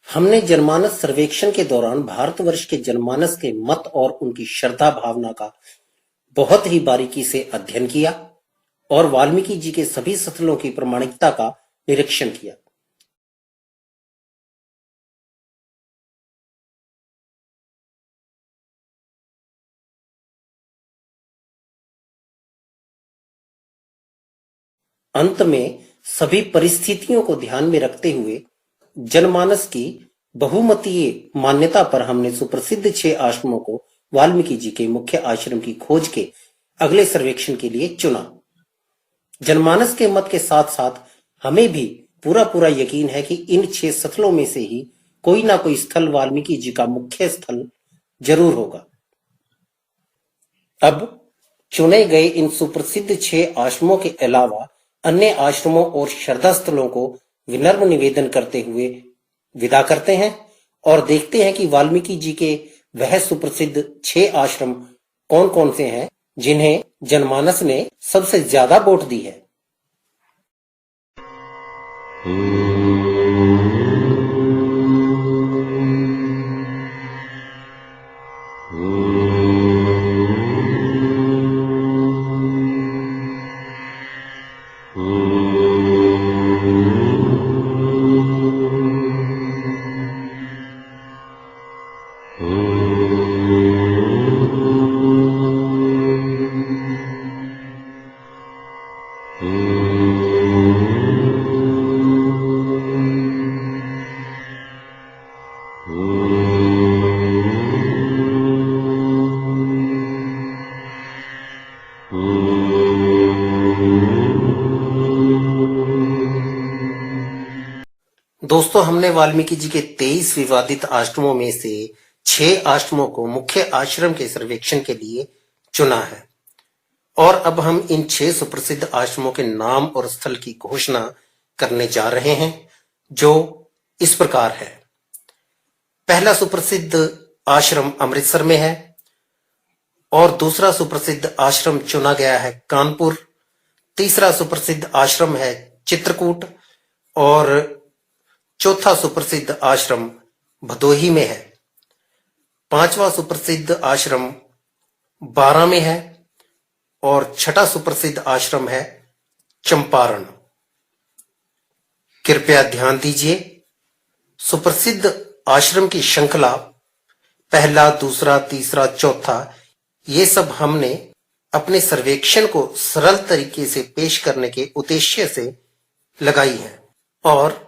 हमने जनमानस सर्वेक्षण के दौरान भारतवर्ष के जनमानस के मत और उनकी श्रद्धा भावना का बहुत ही बारीकी से अध्ययन किया और वाल्मीकि जी के सभी स्थलों की प्रामाणिकता का निरीक्षण किया। अंत में सभी परिस्थितियों को ध्यान में रखते हुए जनमानस की बहुमतीय मान्यता पर हमने सुप्रसिद्ध 6 आश्रमों को वाल्मीकि जी के मुख्य आश्रम की खोज के अगले सर्वेक्षण के लिए चुना। जनमानस के मत के साथ साथ हमें भी पूरा यकीन है कि इन 6 स्थलों में से ही कोई ना कोई स्थल वाल्मीकि जी का मुख्य स्थल जरूर होगा। अब चुने गए इन सुप्रसिद्ध 6 आश्रमों के अलावा अन्य आश्रमों और श्रद्धा स्थलों को विनम्र निवेदन करते हुए विदा करते हैं और देखते हैं कि वाल्मीकि जी के वह सुप्रसिद्ध 6 आश्रम कौन कौन से हैं जिन्हें जनमानस ने सबसे ज्यादा वोट दी है। दोस्तों, हमने वाल्मीकि जी के 23 विवादित आश्रमों में से 6 आश्रमों को मुख्य आश्रम के सर्वेक्षण के लिए चुना है और अब हम इन 6 सुप्रसिद्ध आश्रमों के नाम और स्थल की घोषणा करने जा रहे हैं, जो इस प्रकार है। पहला सुप्रसिद्ध आश्रम अमृतसर में है और दूसरा सुप्रसिद्ध आश्रम चुना गया है कानपुर। तीसरा सुप्रसिद्ध आश्रम है चित्रकूट और चौथा सुप्रसिद्ध आश्रम भदोही में है। पांचवा सुप्रसिद्ध आश्रम बारां में है और छठा सुप्रसिद्ध आश्रम है चंपारण। कृपया ध्यान दीजिए, सुप्रसिद्ध आश्रम की श्रृंखला पहला, दूसरा, तीसरा, चौथा, ये सब हमने अपने सर्वेक्षण को सरल तरीके से पेश करने के उद्देश्य से लगाई है। और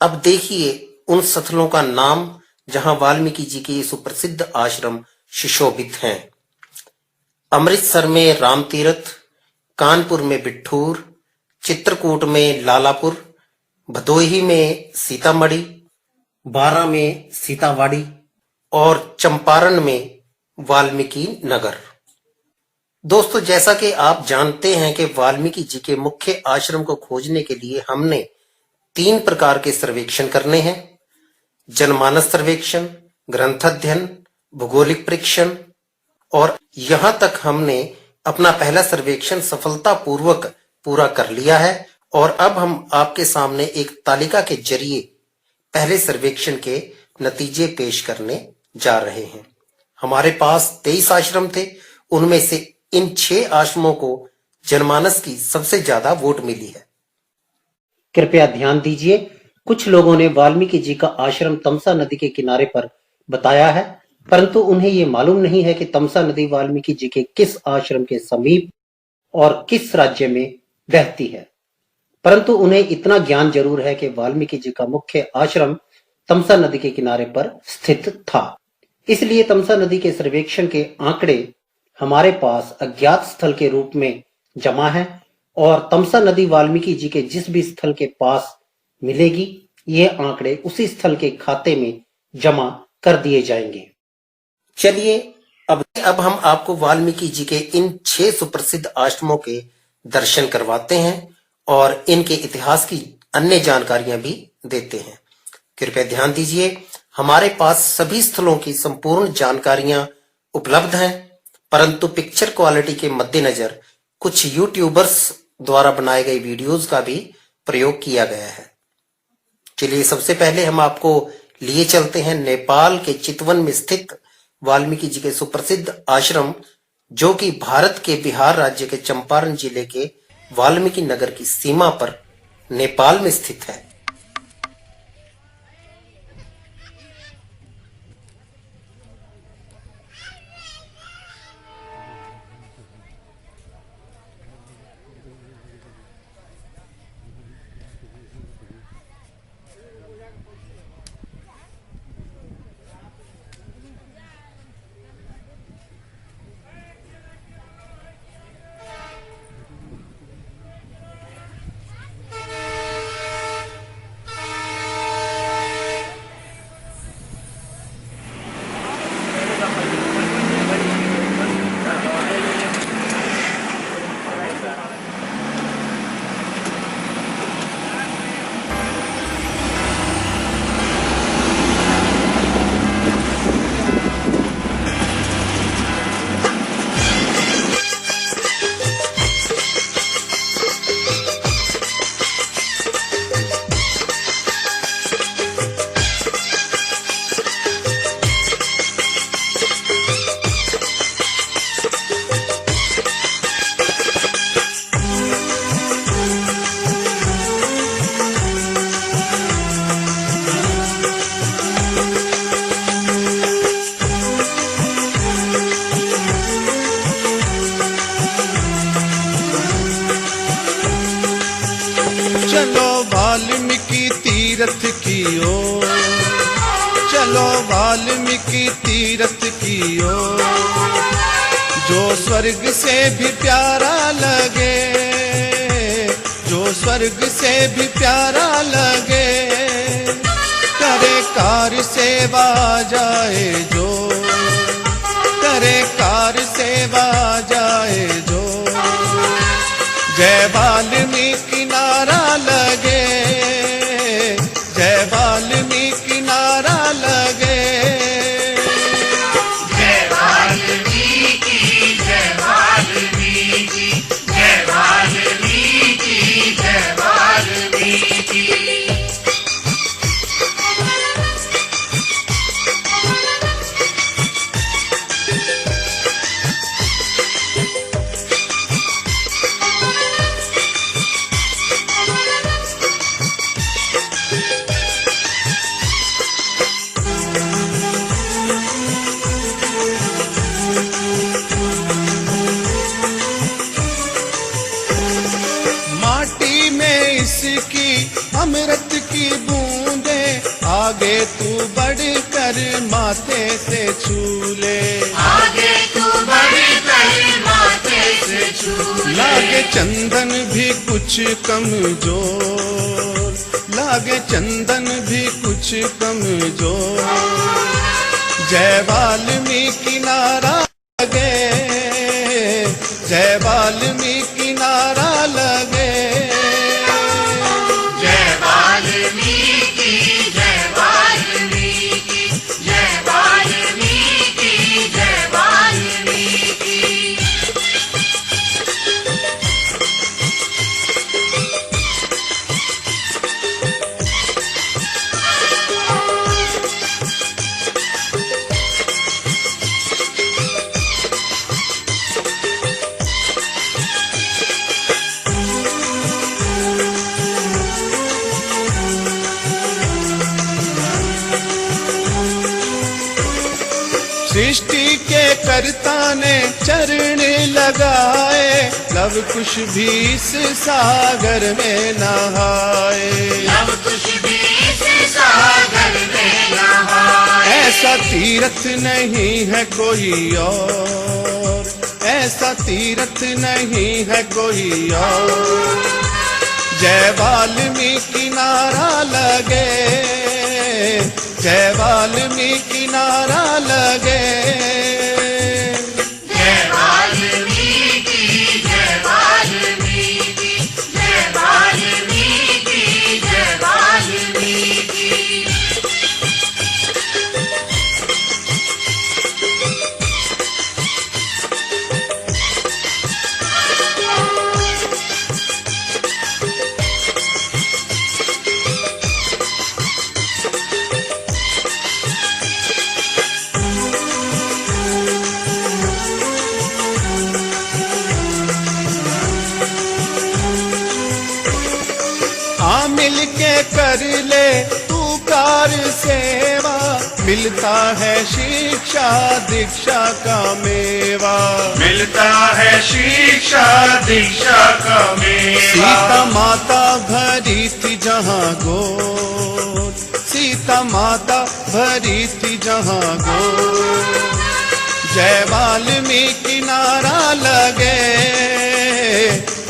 अब देखिए उन स्थलों का नाम जहां वाल्मीकि जी के सुप्रसिद्ध आश्रम सुशोभित हैं। अमृतसर में राम तीर्थ, कानपुर में बिठूर, चित्रकूट में लालापुर, भदोही में सीतामढ़ी, बारां में सीतावाड़ी और चंपारण में वाल्मीकि नगर। दोस्तों, जैसा कि आप जानते हैं कि वाल्मीकि जी के मुख्य आश्रम को खोजने के लिए हमने 3 प्रकार के सर्वेक्षण करने हैं: जनमानस सर्वेक्षण, ग्रंथ अध्ययन, भौगोलिक परीक्षण। और यहां तक हमने अपना पहला सर्वेक्षण सफलतापूर्वक पूरा कर लिया है और अब हम आपके सामने एक तालिका के जरिए पहले सर्वेक्षण के नतीजे पेश करने जा रहे हैं। हमारे पास 23 आश्रम थे, उनमें से इन 6 आश्रमों को जनमानस की सबसे ज्यादा वोट मिली है। कृपया ध्यान दीजिए, कुछ लोगों ने वाल्मीकि जी का आश्रम तमसा नदी के किनारे पर बताया है, परंतु उन्हें ये मालूम नहीं है कि तमसा नदी वाल्मीकि जी के किस आश्रम के समीप और किस राज्य में बहती है। परंतु उन्हें इतना ज्ञान जरूर है कि वाल्मीकि जी का मुख्य आश्रम तमसा नदी के किनारे पर स्थित था। इसलिए तमसा नदी के सर्वेक्षण के आंकड़े हमारे पास अज्ञात स्थल के रूप में जमा है और तमसा नदी वाल्मीकि जी के जिस भी स्थल के पास मिलेगी, ये आंकड़े उसी स्थल के खाते में जमा कर दिए जाएंगे। चलिए अब हम आपको वाल्मीकि जी के इन 6 सुप्रसिद्ध आश्रमों के दर्शन करवाते हैं और इनके इतिहास की अन्य जानकारियां भी देते हैं। कृपया ध्यान दीजिए, हमारे पास सभी स्थलों की संपूर्ण जानकारियां उपलब्ध हैं, परंतु पिक्चर क्वालिटी के मद्देनजर कुछ यूट्यूबर्स द्वारा बनाए गए वीडियोस का भी प्रयोग किया गया है। चलिए सबसे पहले हम आपको लिए चलते हैं नेपाल के चितवन में स्थित वाल्मीकि जी के सुप्रसिद्ध आश्रम, जो कि भारत के बिहार राज्य के चंपारण जिले के वाल्मीकि नगर की सीमा पर नेपाल में स्थित है। चलो वाल्मीकि तीर्थ की ओर, चलो वाल्मीकि तीर्थ की ओर, जो स्वर्ग से भी प्यारा लगे, जो स्वर्ग से भी प्यारा लगे, करे कार सेवा जाए जो, करे कार सेवा जाए जो। जय वाल्मीकि नारा लगे, जय वाल्मीकि नारा लगे। जय वाल्मीकि, जय वाल्मीकि, जय वाल्मीकि, जय वाल्मीकि। माटी में इसकी अमृत की बूंदे, आगे तू बढ़कर माथे से छू ले, आगे तू बढ़कर माथे से छू ले। लागे चंदन भी कुछ कमजोर, लागे चंदन भी कुछ कमजोर। जय वाल्मीकि नारा लगे, जय वाल्मीकि नारा लगे। जय वाल्मीकि, जय वाल्मीकि, जय वाल्मीकि, जय वाल्मीकि। सृष्टि के कर्ता ने चरण लगाए, लव कुश भी इस सागर में नहाए। लव कुश भी इस सागर में नहाए। ऐसा तीर्थ नहीं है कोई और, ऐसा तीर्थ नहीं है कोई और। जय वाल्मीकि नारा लगे, जय वाल्मीकि नारा लगे। जय वाल्मीकि, जय वाल्मीकि, जय वाल्मीकि, जय वाल्मीकि। मिलके कर ले तू कार सेवा, मिलता है शिक्षा दीक्षा का मेवा। मिलता है शिक्षा दीक्षा का मेवा। सीता माता भरी थी जहाँ गोद, सीता माता भरी थी जहाँ गोद। जय वाल्मीकि नारा लगे,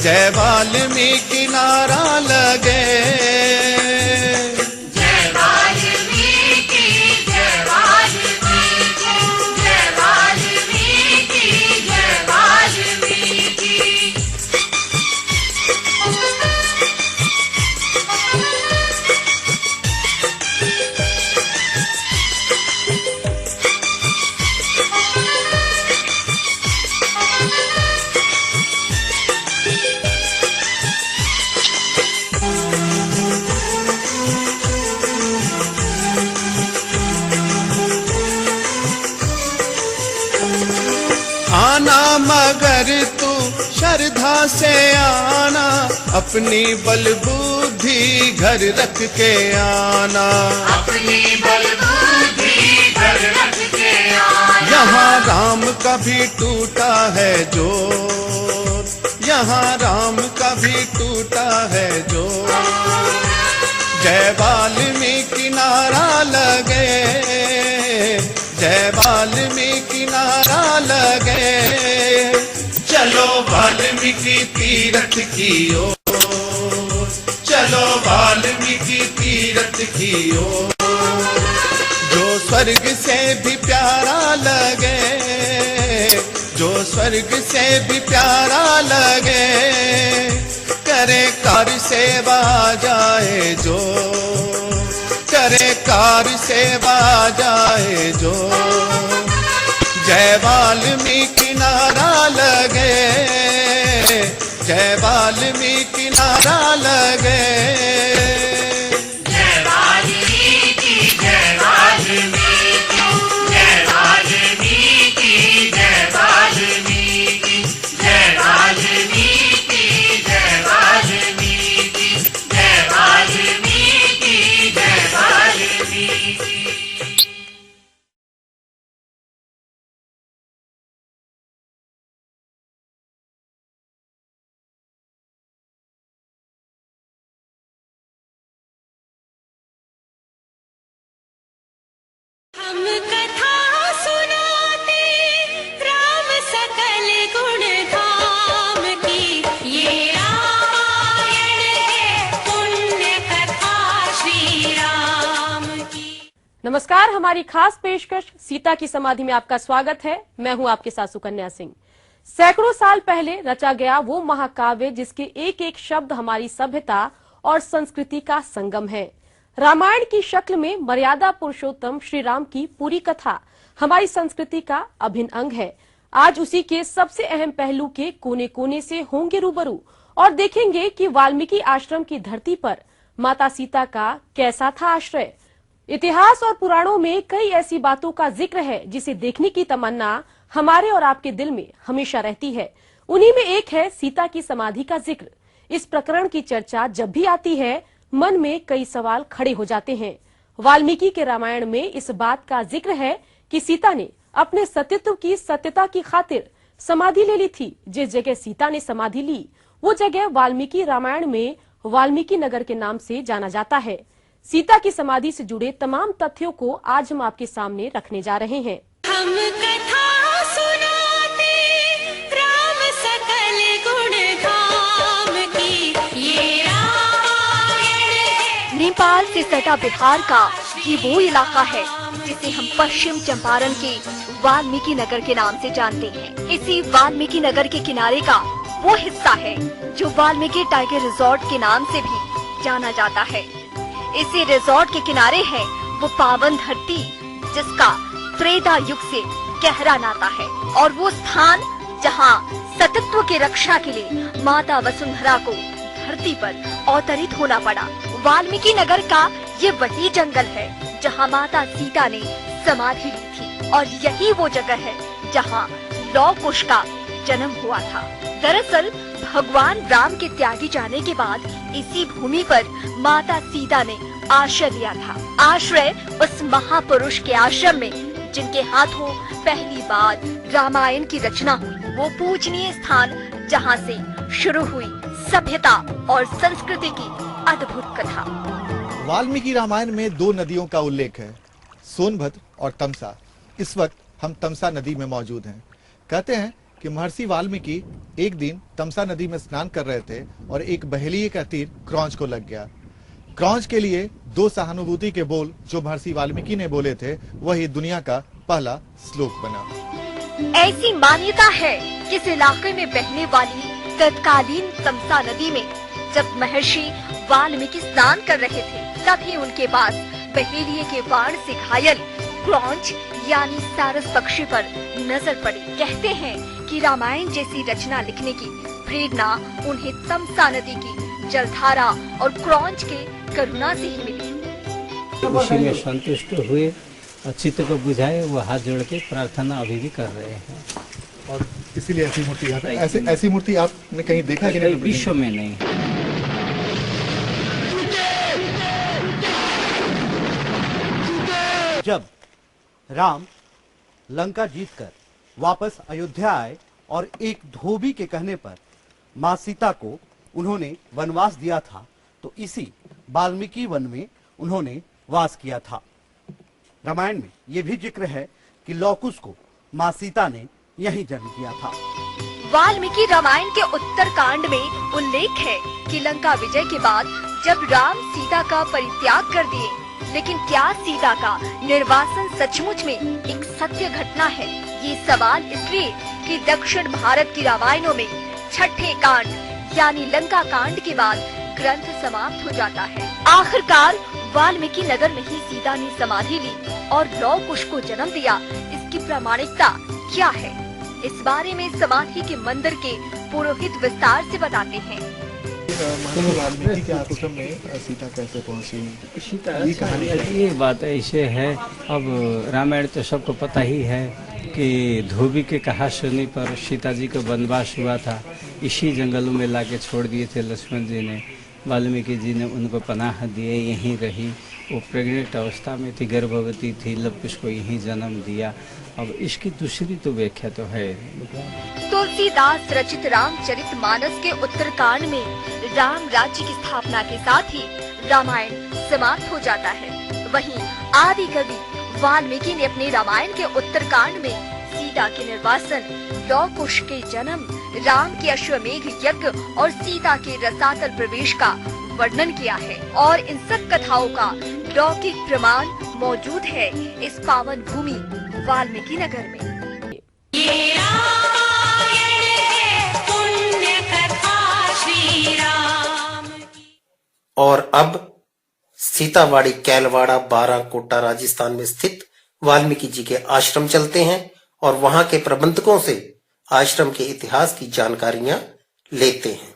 जय वाल्मीकि नारा लगे। जय वाल्मीकि, जय वाल्मीकि, जय वाल्मीकि, जय वाल्मीकि। आना मगर तू श्रद्धा से आना, अपनी बल बुद्धि घर रख के आना। अपनी बल बुद्धि घर रख के आना। यहाँ राम का भी टूटा है जोत, यहाँ राम का भी टूटा है जोत। जय वाल्मीकि नारा लगे, जय वाल्मीकि नारा लगे। चलो वाल्मीकि तीरथ की ओर, चलो वाल्मीकि तीरथ की ओर। जो स्वर्ग से भी प्यारा लगे, जो स्वर्ग से भी प्यारा लगे। करे कार सेवा जाए जो, करे कार सेवा जाए जो। जय वाल्मीकि नारा लगे, जय वाल्मीकि नारा लगे। जय वाल्मीकि, जय वाल्मीकि, जय वाल्मीकि, जय वाल्मीकि, जय वाल्मीकि, जय वाल्मीकि, जय वाल्मीकि, जय वाल्मीकि। हम कथा सुनाते राम सकल गुण धाम की, ये रामायण है पुण्य कथा श्री राम की। नमस्कार, हमारी खास पेशकश सीता की समाधि में आपका स्वागत है। मैं हूं आपके साथ सुकन्या सिंह। सैकड़ों साल पहले रचा गया वो महाकाव्य जिसके एक एक शब्द हमारी सभ्यता और संस्कृति का संगम है। रामायण की शक्ल में मर्यादा पुरुषोत्तम श्री राम की पूरी कथा हमारी संस्कृति का अभिन्न अंग है। आज उसी के सबसे अहम पहलू के कोने कोने से होंगे रूबरू और देखेंगे कि वाल्मीकि आश्रम की धरती पर माता सीता का कैसा था आश्रय। इतिहास और पुराणों में कई ऐसी बातों का जिक्र है जिसे देखने की तमन्ना हमारे और आपके दिल में हमेशा रहती है। उन्हीं में एक है सीता की समाधि का जिक्र। इस प्रकरण की चर्चा जब भी आती है मन में कई सवाल खड़े हो जाते हैं। वाल्मीकि के रामायण में इस बात का जिक्र है कि सीता ने अपने सत्यत्व की सत्यता की खातिर समाधि ले ली थी। जिस जगह सीता ने समाधि ली वो जगह वाल्मीकि रामायण में वाल्मीकि नगर के नाम से जाना जाता है। सीता की समाधि से जुड़े तमाम तथ्यों को आज हम आपके सामने रखने जा रहे हैं। हम कथा सुनाते राम सकल गुण धाम की, ये रामायण है। नेपाल से सटा बिहार का ये वो इलाका है जिसे हम पश्चिम चंपारण के वाल्मीकि नगर के नाम से जानते हैं। इसी वाल्मीकि नगर के किनारे का वो हिस्सा है जो वाल्मीकि टाइगर रिजॉर्ट के नाम से भी जाना जाता है। इसी रिजॉर्ट के किनारे है वो पावन धरती जिसका त्रेता युग से गहरा नाता है और वो स्थान जहाँ सतत्व की रक्षा के लिए माता वसुंधरा को धरती पर अवतरित होना पड़ा। वाल्मीकि नगर का ये वही जंगल है जहाँ माता सीता ने समाधि ली थी और यही वो जगह है जहाँ लौ कुश का जन्म हुआ था। दरअसल भगवान राम के त्यागी जाने के बाद इसी भूमि पर माता सीता ने आश्रय लिया था। आश्रय उस महापुरुष के आश्रम में जिनके हाथों पहली बार रामायण की रचना हुई। वो पूजनीय स्थान जहाँ से शुरू हुई सभ्यता और संस्कृति की अद्भुत कथा। वाल्मीकि रामायण में 2 नदियों का उल्लेख है, सोनभद्र और तमसा। इस वक्त हम तमसा नदी में मौजूद हैं। कहते हैं कि महर्षि वाल्मीकि एक दिन तमसा नदी में स्नान कर रहे थे और एक बहेलिये का तीर क्रौंच को लग गया। क्रौंच के लिए 2 सहानुभूति के बोल जो महर्षि वाल्मीकि ने बोले थे, वही दुनिया का पहला श्लोक बना। ऐसी मान्यता है कि इस इलाके में बहने वाली तत्कालीन तमसा नदी में जब महर्षि वाल्मीकि स्नान कर रहे थे, तभी उनके पास बहेलिये के बाण से घायल क्रौंच यानी सारस पक्षी पर नजर पड़ी। कहते हैं कि रामायण जैसी रचना लिखने की प्रेरणा उन्हें तमसा नदी की जलधारा और क्रौंच के करुणा से ही मिली। उसी में संतुष्ट हुए और चित्त को बुझाए, वो हाथ जोड़ के प्रार्थना अभी भी कर रहे हैं। और इसीलिए ऐसी मूर्ति यहाँ पे, ऐसी मूर्ति आपने कहीं देखा कि नहीं? विश्व में नहीं। जब राम लंका जीतकर वापस अयोध्या आए और एक धोबी के कहने पर मां सीता को उन्होंने वनवास दिया था, तो इसी वाल्मीकि वन में उन्होंने वास किया था। रामायण में यह भी जिक्र है कि लौ कुश को मां सीता ने यहीं जन्म दिया था। वाल्मीकि रामायण के उत्तरकांड में उल्लेख है कि लंका विजय के बाद जब राम सीता का परित्याग कर दिए, लेकिन क्या सीता का निर्वासन सचमुच में एक सत्य घटना है? ये सवाल इसलिए कि दक्षिण भारत की रामायणों में छठे कांड यानी लंका कांड के बाद ग्रंथ समाप्त हो जाता है। आखिरकार वाल्मीकि नगर में ही सीता ने समाधि ली और लौ कुश को जन्म दिया। इसकी प्रामाणिकता क्या है? इस बारे में समाधि के मंदिर के पुरोहित विस्तार से बताते हैं। वाल्मीकि के आश्रम में सीता कैसे पहुंची? सीता ये बात ऐसे है, अब रामायण तो सबको पता ही है कि धोबी के कहा सुनी पर सीता जी को वनवास हुआ था। इसी जंगलों में लाके छोड़ दिए थे लक्ष्मण जी ने। वाल्मीकि जी ने उनको पनाह दिए, यहीं रही। वो प्रेग्नेंट अवस्था में थी, गर्भवती थी, लव कुश को यहीं जन्म दिया। अब इसकी दूसरी तो व्याख्या तो है। तुलसीदास रचित रामचरितमानस के उत्तरकांड में राम राज्य की स्थापना के साथ ही रामायण समाप्त हो जाता है। वहीं आदि कवि वाल्मीकि ने अपने रामायण के उत्तरकांड में सीता के निर्वासन, लौ कुश के जन्म, राम के अश्वमेघ यज्ञ और सीता के रसातल प्रवेश का वर्णन किया है। और इन सब कथाओं का लौकिक प्रमाण मौजूद है इस पावन भूमि वाल्मीकि नगर में। ये रामायण है पुण्य कथा श्री राम की। और अब सीतावाड़ी कैलवाड़ा बाराकोटा राजस्थान में स्थित वाल्मीकि जी के आश्रम चलते हैं और वहां के प्रबंधकों से आश्रम के इतिहास की जानकारियां लेते हैं।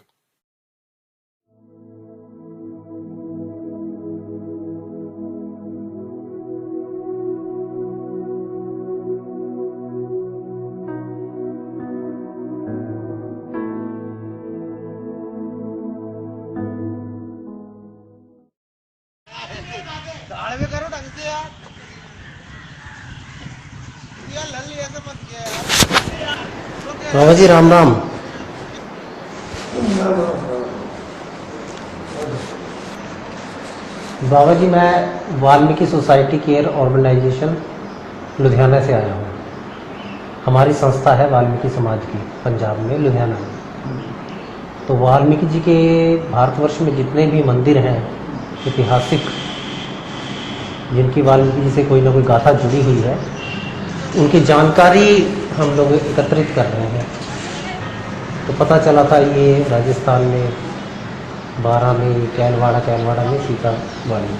बाबा जी राम राम। बाबा जी मैं Valmiki society care organisation Ludhiana से आया हूँ। हमारी संस्था है वाल्मीकि समाज की, पंजाब में लुधियाना में। तो वाल्मीकि जी के भारतवर्ष में जितने भी मंदिर हैं ऐतिहासिक, जिनकी वाल्मीकि जी से कोई ना कोई गाथा जुड़ी हुई है, उनकी जानकारी हम लोग एकत्रित कर रहे हैं। तो पता चला था ये राजस्थान में बारा में कैलवाड़ा में सीतावाड़ी।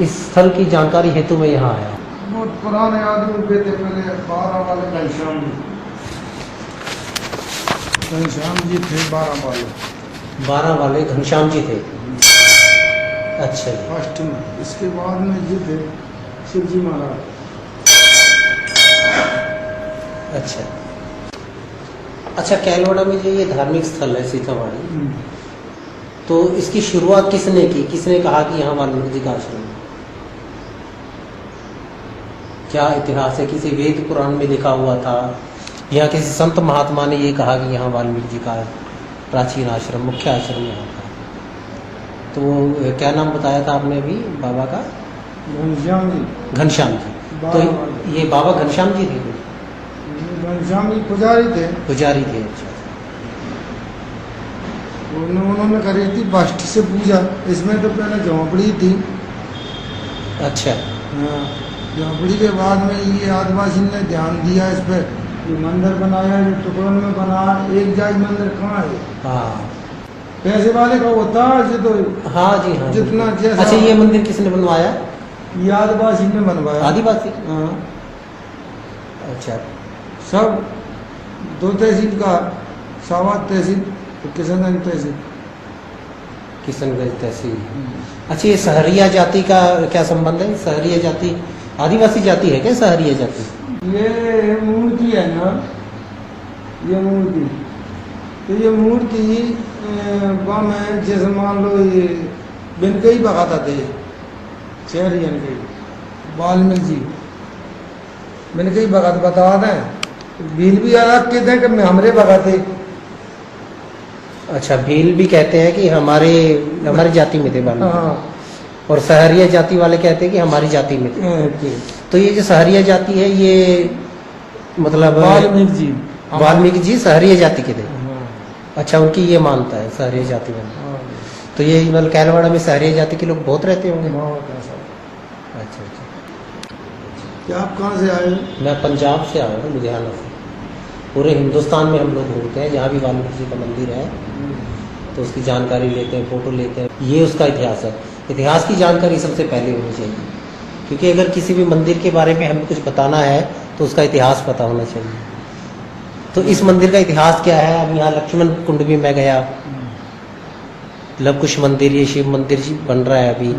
इस स्थल की जानकारी हेतु मैं यहाँ आया। बहुत पुराने आदमी के थे, पहले बारा वाले घनश्याम जी थे। बारा वाले घनश्याम जी थे। अच्छा जी। फर्स्ट में, इसके बाद में जी थे शिवजी महाराज। अच्छा। अच्छा, कैलवाड़ा में जो ये धार्मिक स्थल है सीतामढ़ी, तो इसकी शुरुआत किसने की? किसने कहा कि यहाँ वाल्मीकि जी का आश्रम है? क्या इतिहास है? किसी वेद पुराण में लिखा हुआ था या किसी संत महात्मा ने ये कहा कि यहाँ वाल्मीकि जी का प्राचीन आश्रम, मुख्य आश्रम यहाँ था? तो क्या नाम बताया था आपने अभी बाबा का? घनश्याम जी। घनश्याम जी। तो ये बाबा घनश्याम जी थे? घनश्याम जी पुजारी थे। पुजारी थे, अच्छा। उन्होंने करी थी बाष्ट से पूजा। इसमें तो पहले झोंपड़ी थी। अच्छा। हाँ, झोंपड़ी के बाद में ये आदिवासी ने ध्यान दिया इस पर, ये मंदिर बनाया, जो टुकड़ों में बना, एक जाग मंदिर कहाँ है? हाँ, पैसे वाले का होता है तो। हाँ जी, हाँ जितना जी। जैसा। अच्छा, ये मंदिर किसने बनवाया? ये आदिवासी ने बनवाया। आदिवासी? हाँ। अच्छा। सब 2 तहसील का, सावात तहसील, किशनगंज तहसील। किशनगंज तहसील। अच्छा, ये सहरिया जाति का क्या संबंध है? सहरिया जाति आदिवासी जाति है क्या? सहरिया जाति ये मूर्ति है ना, ये मूर्ति, तो ये मूर्ति बम है। जैसे मान लो ये बिन ही बगाता थे, शहरियन के वाल्मीकि जी बिन ही बगात बता दें। भील भी अलग कहते हैं कि हमरे बगाते। अच्छा, भील भी कहते हैं कि हमारी जाति में थे वाल्मीकि। हाँ। और सहरिया जाति वाले कहते हैं कि हमारी जाति में थे। तो ये जो सहरिया जाति है, ये मतलब वाल्मीकि जी सहरिया जाति के थे। अच्छा, उनकी ये मानता है सहरिया जाति में। तो ये मतलब कैलवाड़ा में सहरिया जाति के लोग बहुत रहते होंगे। अच्छा अच्छा। क्या आप कहाँ से आए? मैं पंजाब से आया हूँ, लुधियाना से। पूरे हिंदुस्तान में हम लोग घूमते हैं, जहाँ भी वाल्मीकि जी का मंदिर है तो उसकी जानकारी लेते हैं, फोटो लेते हैं। ये उसका इतिहास है। इतिहास की जानकारी सबसे पहले होनी चाहिए, क्योंकि अगर किसी भी मंदिर के बारे में हमें कुछ बताना है तो उसका इतिहास पता होना चाहिए। तो इस मंदिर का इतिहास क्या है? अब यहाँ लक्ष्मण कुंड भी मैं गया, लव कुश मंदिर, ये शिव मंदिर जी बन रहा है अभी,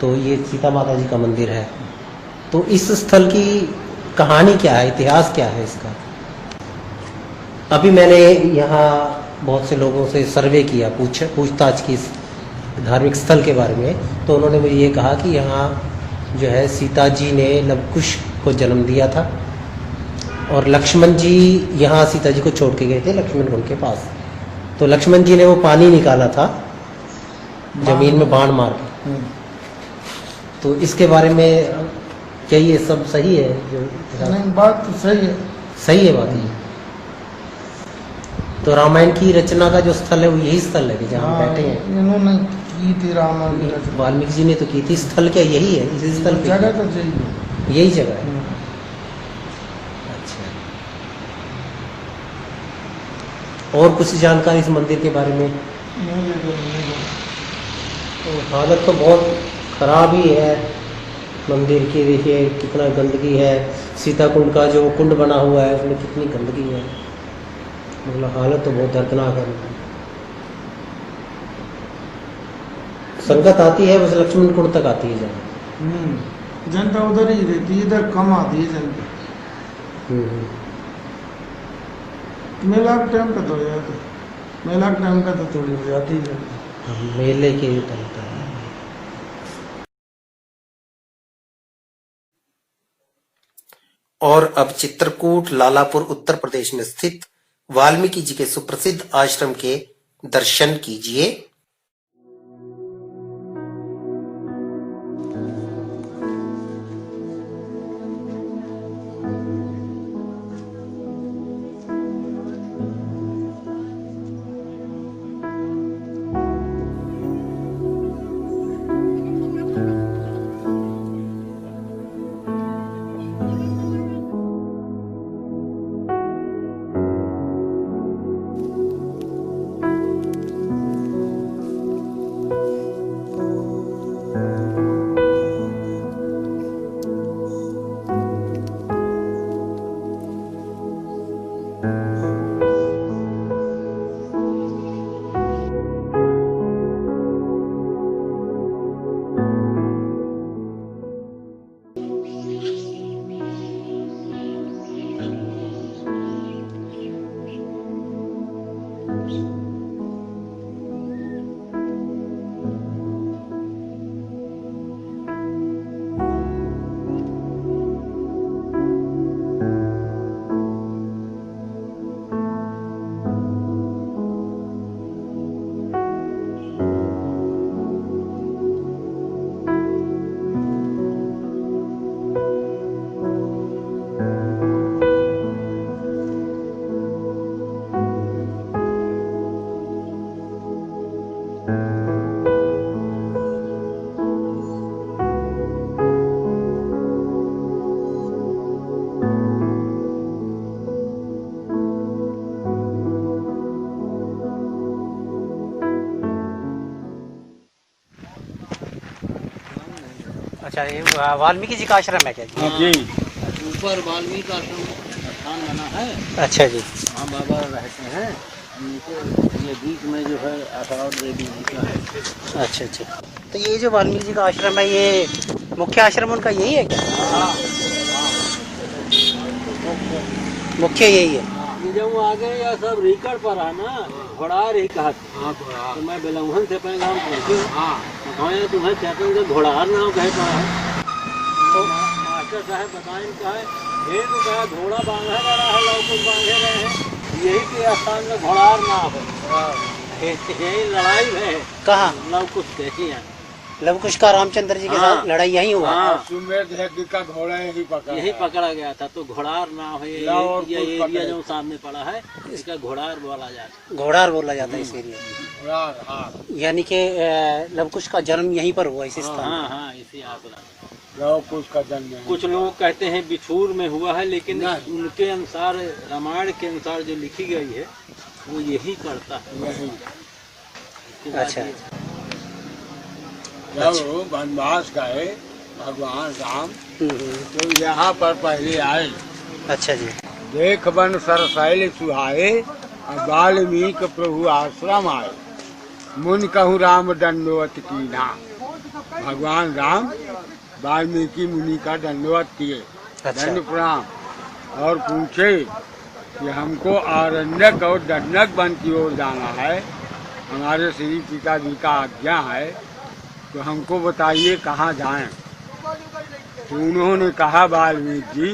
तो ये सीता माता जी का मंदिर है। तो इस स्थल की कहानी क्या है, इतिहास क्या है इसका? अभी मैंने यहाँ बहुत से लोगों से सर्वे किया, पूछताछ की इस धार्मिक स्थल के बारे में, तो उन्होंने मुझे ये कहा कि यहाँ जो है सीता जी ने लवकुश को जन्म दिया था और लक्ष्मण जी यहाँ सीता जी को छोड़ के गए थे लक्ष्मण कुंड के पास। तो लक्ष्मण जी ने वो पानी निकाला था जमीन में बाण मार के। तो इसके बारे में क्या ये सब सही है? नहीं, बात तो सही है। सही है बात ये। तो रामायण की रचना का जो स्थल है वो यही स्थल है जहाँ हम बैठे हैं। इन्होंने की थी रामायण की रचना। वाल्मीकि जी ने तो की थी। स्थल क्या यही है? इसी स्थल पे जगह तो सही यही जगह है। अच्छा, और कुछ जानकारी इस मंदिर के बारे में? तो हालत तो बहुत खराब ही है मंदिर की। देखिए कितना गंदगी है। सीता कुंड का जो कुंड बना हुआ है उसमें कितनी गंदगी है, मतलब हालत तो बहुत दर्दनाक है। संगत आती है बस लक्ष्मण कुंड तक आती है जहाँ। जनता उधर ही रहती है, इधर कम आती है जनता। मेला के टाइम पे थोड़ी जाती, मेला के टाइम पे तो थोड़ी हो जाती है। मेले के टाइम पे। और अब चित्रकूट लालापुर उत्तर प्रदेश में स्थित वाल्मीकि जी के सुप्रसिद्ध आश्रम के दर्शन कीजिए। अच्छा, ये वाल्मीकि जी का आश्रम है क्या जी? जी, ऊपर वाल्मीकि का स्थान बना है। अच्छा जी। वहाँ बाबा रहते हैं। नीचे ये बीच में जो है आषाढ़ देवी जी का है। अच्छा अच्छा, तो ये जो वाल्मीकि जी का आश्रम है, ये मुख्य आश्रम उनका यही है क्या? मुख्य यही है। ये जब आगे यह सब रिकड़ पर है ना, घोड़ार ही कहा तो मैं बेलौहन से पहले हम पहुँचे। हाँ, तुम्हें चैतन से घोड़ार नाम कहे पड़ा है। तो मास्टर साहब बताएं कहा ये तो कहा घोड़ा बांधा रहा है, लौकुश बांधे रहे हैं, यही के स्थान में घोड़ार नाम है। यही लड़ाई है। कहाँ? लवकुश के ही है। लवकुश का रामचंद्र जी के साथ लड़ाई यही हुआ? का घोड़ा यही पकड़ा गया था, तो घोड़ार नाम है। ये एरिया जो सामने पड़ा है इसका घोड़ार बोला जाता है। घोड़ार बोला जाता है इस एरिया में। यानी कि लवकुश का जन्म यहीं पर हुआ, इसी स्थान? हाँ हाँ, इसी लवकुश का जन्म। कुछ लोग कहते हैं बिठूर में हुआ है, लेकिन उनके अनुसार, रामायण के अनुसार जो लिखी गई है वो यही करता है। अच्छा, जब वनवास गए भगवान राम तो यहाँ पर पहले आए। अच्छा जी। देख बन सरसैल सुहाए, वाल्मीकि प्रभु आश्रम आए, मुन कहूँ राम दंडवत कीना। भगवान राम वाल्मीकि मुनि का दंडवत किए। अच्छा। दंड प्रणाम, और पूछे कि हमको आरण्यक और दंडक वन की ओर जाना है, हमारे श्री पिता जी का आज्ञा है, तो हमको बताइए कहाँ जाएं। तो उन्होंने कहा वाल्मीकि जी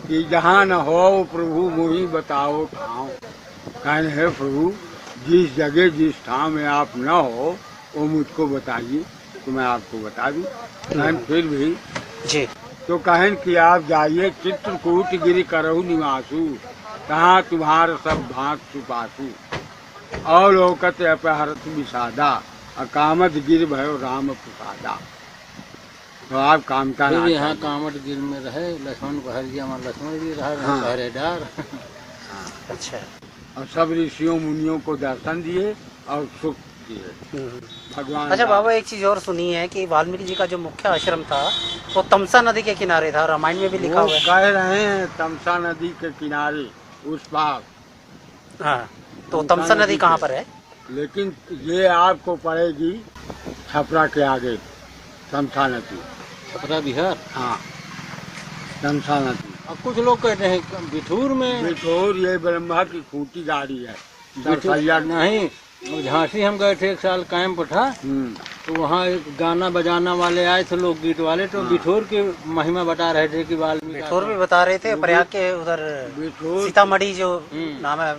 कि जहाँ न हो प्रभु मोही बताओ ठाव। कहने है प्रभु जिस जगह जिस ठाव में आप न हो वो मुझको बताइए तो मैं आपको बता दूँ। कहन फिर भी जी, तो कहन कि आप जाइए चित्रकूट गिरि करहु निवासु, कहाँ तुम्हारा सब भाग छुपासु, और लोकत अपहरत विषादा, कामद गिर भयो राम प्रसादा। तो आप काम का यहाँ कामद गिर में रहे, लक्ष्मण पहरिया में लक्ष्मण भी रहा, पहरेदार। अच्छा। और सब ऋषियों मुनियों को दर्शन दिए और सुख दिए भगवान। अच्छा बाबा, एक चीज और सुनी है कि वाल्मीकि जी का जो मुख्य आश्रम था वो तमसा नदी के किनारे था, रामायण में भी लिखा हुआ है। कह रहे हैं तमसा नदी के किनारे उस पार। हाँ, तो तमसा नदी कहाँ पर है? लेकिन ये आपको पड़ेगी छपरा के आगे, तमसा नदी। छपरा बिहार? हाँ, तमसा नदी। अब कुछ लोग कहते हैं बिठूर में। बिठूर ये ब्रह्मा की खूंटी गाड़ी है। नहीं, झांसी हम गए थे एक साल कैंप था, तो वहाँ एक गाना बजाना वाले आए थे, लोग गीत वाले, तो बिठूर की महिमा बता रहे थे कि वाल्मीकि। बिठूर भी बता रहे थे, प्रयाग के उधर सीतामढ़ी जो नाम है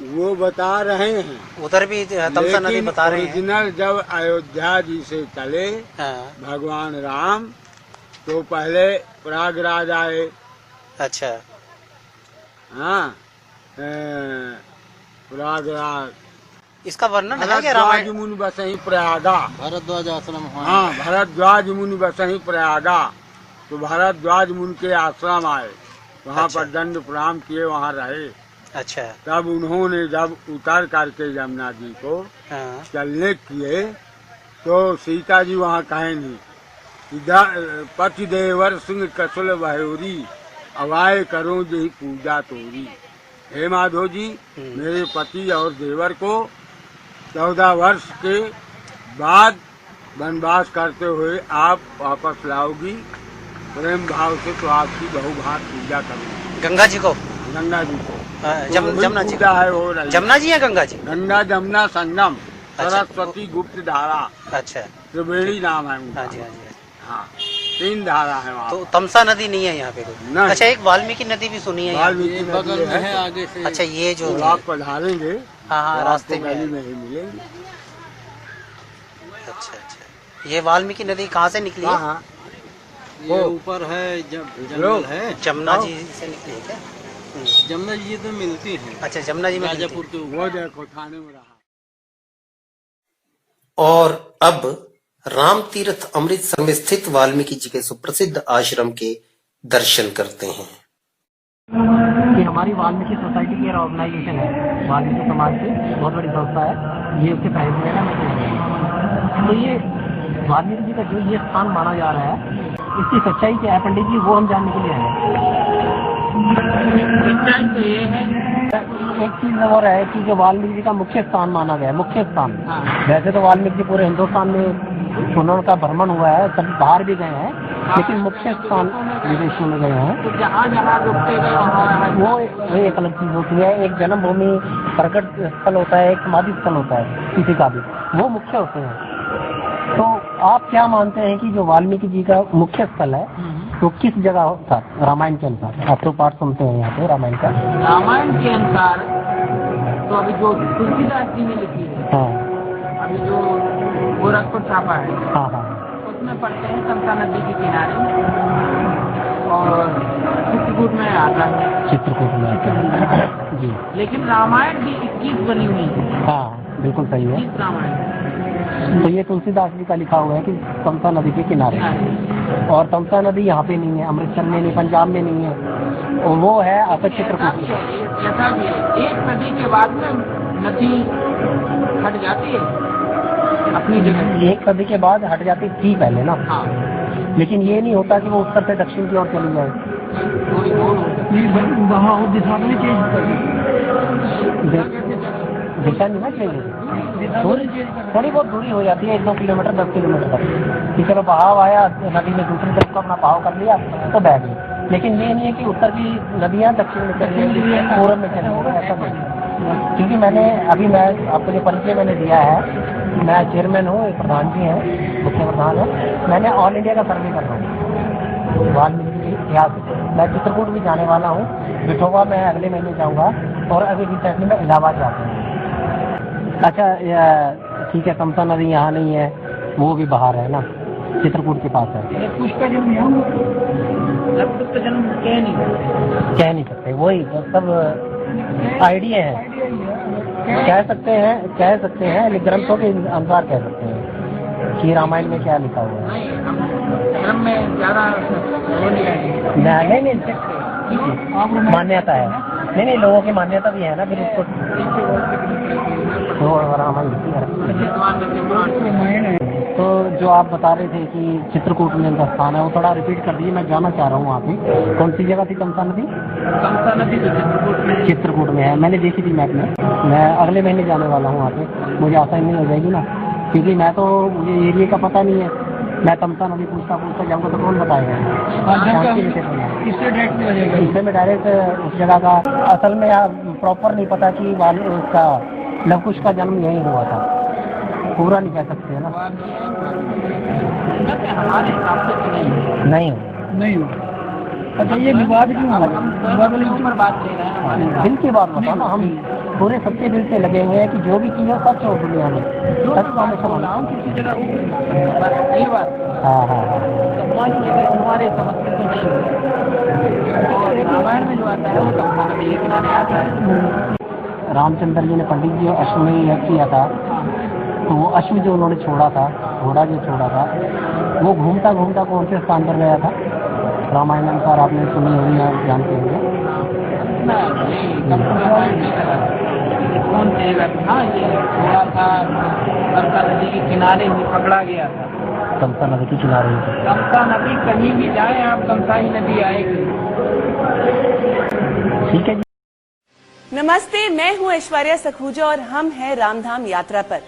वो बता रहे हैं, उधर भी तमसा नदी बता रहे हैं। ओरिजिनल जब अयोध्या जी से चले भगवान राम तो पहले प्रयागराज आए। अच्छा। हाँ, प्रयागराज। इसका वर्णन है क्या रामायण? मुनि बसही प्रयागा, भरद्वाज आश्रम। हाँ, भरद्वाज मुनि बसही प्रयागा, तो भरद्वाज मुनि के आश्रम आए, वहाँ पर दंड प्रणाम किए, वहाँ रहे। अच्छा। तब उन्होंने जब उतर करके यमुना जी को चलने किए तो सीता जी वहाँ कहे नहीं, पति देवर सिंह कसुल बहूरी, अवाय करो जी पूजा तोरी। हे माधव जी, मेरे पति और देवर को 14 वर्ष के बाद वनवास करते हुए आप वापस लाओगी, प्रेम भाव से तो आपकी बहुभात पूजा करूँगी। गंगा जी को? गंगा जी को। जमुना जी पूजा है हो रही। जमुना जी है गंगा जी? गंगा जमुना संगम, सरस्वती गुप्त धारा। अच्छा। त्रिवेणी नाम है उनका। हाँ जी, हाँ जी। हाँ, 3 धारा है वहाँ। तो तमसा नदी नहीं है यहाँ पे कोई? अच्छा, एक वाल्मीकि नदी भी सुनी है? वाल्मीकि बगल में है आगे से। अच्छा, ये जो आप पधारेंगे, हाँ, रास्ते में ही मिलेंगे। अच्छा अच्छा, ये वाल्मीकि नदी कहाँ से निकली है? हाँ, ये ऊपर है, जंगल है। जमुना जी से निकली है क्या? जमुना जी तो मिलती है। अच्छा, जमुना जी में राजापुर के वो देखो थाने में रहा। और अब राम तीर्थ अमृतसर में स्थित वाल्मीकि जी के सुप्रसिद्ध आश्रम के दर्शन करते हैं। ये हमारी वाल्मीकि सोसाइटी की ऑर्गेनाइजेशन है, वाल्मीकि समाज की बहुत बड़ी संस्था है, ये उसके प्राइवेट में है। तो ये वाल्मीकि जी का जो ये स्थान माना जा रहा है इसकी सच्चाई क्या है पंडित जी, वो हम जानने के लिए आए सच्चाई तो ये है, एक चीज और है कि जो वाल्मीकि जी का मुख्य स्थान माना गया है, मुख्य स्थान, वैसे तो वाल्मीकि जी पूरे हिंदुस्तान में उनका भ्रमण हुआ है, सब बाहर भी गए हैं, लेकिन मुख्य स्थान विदेशों में गए हैं। तो जहाँ जहाँ रुकते गए वहाँ वो एक अलग चीज होती है। एक जन्मभूमि प्रकट स्थल होता है, एक समाधि स्थल होता है किसी का भी, वो मुख्य होते हैं। तो आप क्या मानते हैं कि जो वाल्मीकि जी का मुख्य स्थल है तो किस जगह था रामायण के अनुसार? आप तो पाठ सुनते हैं यहाँ पे रामायण का। रामायण के अनुसार तो अभी जो तुलसीदास जी ने लिखी है, हाँ अभी जो गोरखपुर छापा है, हाँ हाँ, उसमें पढ़ते हैं तमसा नदी के किनारे, और चित्रकूट में आता है, चित्रकूट में आता है जी। लेकिन रामायण भी 21 बनी हुई है। हाँ बिल्कुल सही है। 21 रामायण, तो ये तुलसीदास जी का लिखा हुआ है कि तमसा नदी के किनारे, और तमसा नदी यहाँ पे नहीं है, अमृतसर में नहीं, पंजाब में नहीं है, और वो है आपका चित्रकूट में। ऐसा भी है, एक नदी के बाद में नदी हट जाती है अपनी जगह, एक नदी के बाद हट जाती थी पहले ना, हाँ, लेकिन ये नहीं होता कि वो उत्तर से दक्षिण की ओर चली जाए। वहाँ वो दिशा में चेंज दिशा नहीं ना चेंज, थोड़ी बहुत दूरी हो जाती है, 1-2 किलोमीटर 10 किलोमीटर तक कि चलो बहाव आया नदी में दूसरी तरफ का अपना बहाव कर लिया तो बह गई। लेकिन ये नहीं है कि उत्तर की नदियाँ दक्षिण में चली जाएगी, पूर्व में चली जाएगी, ऐसा नहीं। क्योंकि मैंने अभी मैं आपको जो परिचय मैंने दिया है, मैं चेयरमैन हूँ, एक प्रधान जी हैं, मुख्य प्रधान है, मैंने ऑल इंडिया का सर्वे कर रहा हूँ वाल्मीकि इतिहास। मैं चित्रकूट भी जाने वाला हूँ, बिठोवा मैं अगले महीने जाऊँगा, और अभी रिसेंटली मैं इलाहाबाद जाता हूँ। अच्छा ठीक है, तमसा नदी यहाँ नहीं है, वो भी बाहर है ना, चित्रकूट के पास है। पुष्कर जन्म यहाँ, लगभग जन्म कह नहीं सकते, वही सब आइडिया है, कह सकते हैं लेकिन ग्रंथों के अनुसार कह सकते हैं कि रामायण में क्या लिखा हुआ है। धर्म में ज्यादा नहीं मान्यता है, नहीं लोगों की मान्यता भी है ना, फिर उसको तो जो आप बता रहे थे कि चित्रकूट में उनका स्थान है, वो थोड़ा रिपीट कर दीजिए, मैं जाना चाह रहा हूँ वहाँ पे। कौन सी जगह थी तमसा नदी? तमसा नदी चित्रकूट में है, मैंने देखी थी मैप में। मैं अगले महीने जाने वाला हूँ वहाँ पे, मुझे आसानी हो जाएगी ना, क्योंकि मैं तो मुझे एरिया का पता नहीं है, मैं तमसा नदी पूछता जाऊँगा तो कौन बताएगा? इससे मैं डायरेक्ट उस जगह का असल में प्रॉपर नहीं पता कि उसका लवकुश का जन्म यही हुआ था, पूरा नहीं कह सकते है ना। हमारे हिसाब से नहीं हो। अच्छा ये विवाद क्यों हुआ? ऊपर बात ले रहे हैं, दिल की बात बताओ ना, हम पूरे सच्चे दिल से लगे हुए हैं कि जो भी चीज़ है सच हो दुनिया में, सच को हमें समझना किसी जगह ये बात। हाँ हमारे समझते तो नहीं, रामायण में जो आता है वो तमसा नदी के किनारे आता है। रामचंद्र जी ने पंडित जी अश्वमेध यज्ञ किया था, तो वो अश्व जो उन्होंने छोड़ा था, घोड़ा जो छोड़ा था, वो घूमता घूमता कौन से स्थान पर गया था? रामायण अनुसार आपने सुनी होगी, आप जानते होंगे। कौन से हाँ ये घोड़ा था, तमसा नदी के किनारे ही पकड़ा गया था। तमसा नदी के किनारे, तमसा नदी कहीं भी जाए आप, तमसा ही नदी आएगी। ठीक है जी। नमस्ते, मैं हूं ऐश्वर्या सखूजा और हम हैं रामधाम यात्रा पर।